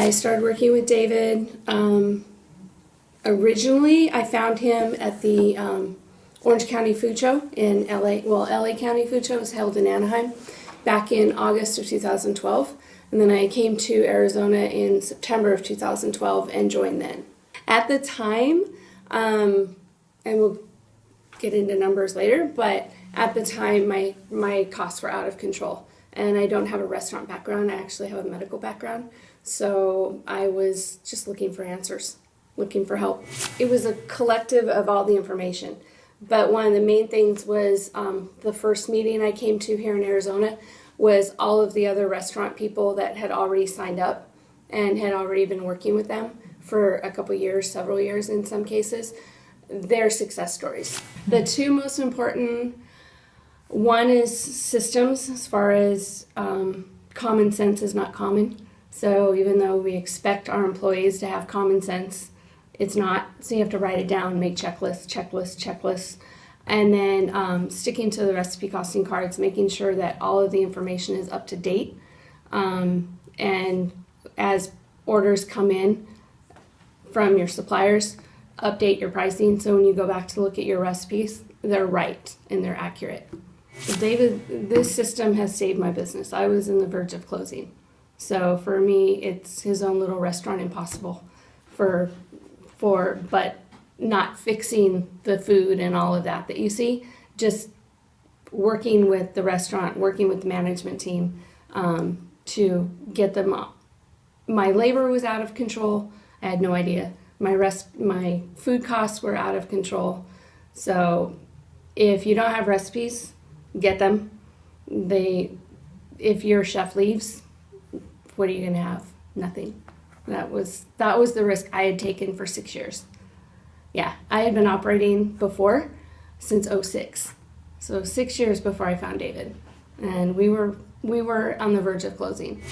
I started working with David. Originally, I found him at the Orange County Food Show in LA. Well, LA County Food Show was held in Anaheim back in August of 2012. And then I came to Arizona in September of 2012 and joined then. At the time, and we'll get into numbers later, but at the time my costs were out of control. And I don't have a restaurant background, I actually have a medical background. So I was just looking for answers, looking for help. It was a collective of all the information. But one of the main things was the first meeting I came to here in Arizona was all of the other restaurant people that had already signed up and had already been working with them for a couple years, several years in some cases, their success stories. The two most important, one is systems, as far as common sense is not common. So even though we expect our employees to have common sense, it's not. So you have to write it down, make checklists. And then sticking to the recipe costing cards, making sure that all of the information is up to date. And as orders come in from your suppliers, update your pricing. So when you go back to look at your recipes, they're right and they're accurate. David, this system has saved my business. I was in the verge of closing. So for me, it's his own little restaurant impossible but not fixing the food and all of that you see, just working with the restaurant, working with the management team to get them up. My labor was out of control. I had no idea. My food costs were out of control. So if you don't have recipes, get them. If your chef leaves, what are you going to have? Nothing. That was the risk I had taken for 6 years. Yeah, I had been operating before since 2006. So 6 years before I found David. And we were on the verge of closing.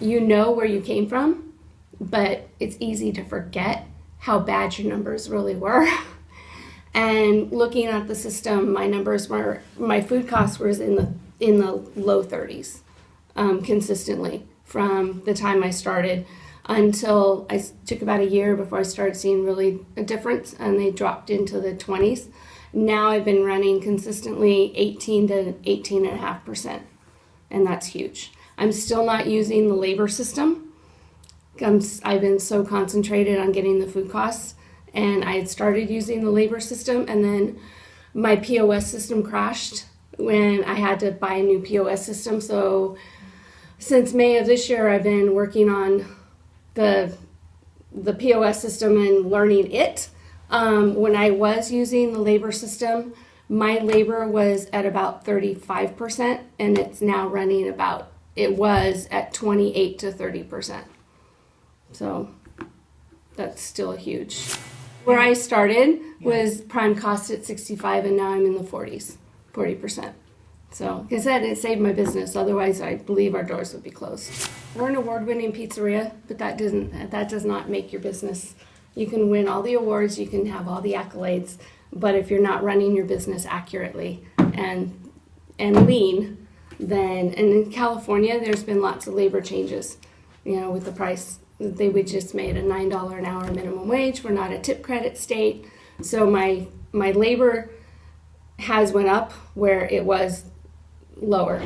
You know where you came from, but it's easy to forget how bad your numbers really were. And looking at the system, my food costs were in the low 30s consistently from the time I started until I took about a year before I started seeing really a difference, and they dropped into the 20s. Now I've been running consistently 18 to 18.5%, and that's huge. I'm still not using the labor system. I've been so concentrated on getting the food costs, and I had started using the labor system, and then my POS system crashed when I had to buy a new POS system. So since May of this year, I've been working on the POS system and learning it. When I was using the labor system, my labor was at about 35%, and it's now running it was at 28 to 30%. So that's still huge. Where I started was prime cost at 65, and now I'm in the 40%. So, like I said, it saved my business. Otherwise, I believe our doors would be closed. We're an award-winning pizzeria, but that does not make your business. You can win all the awards, you can have all the accolades, but if you're not running your business accurately and lean, then, and in California, there's been lots of labor changes, with the price. We just made a $9 an hour minimum wage. We're not a tip credit state. So my labor has went up where it was lower.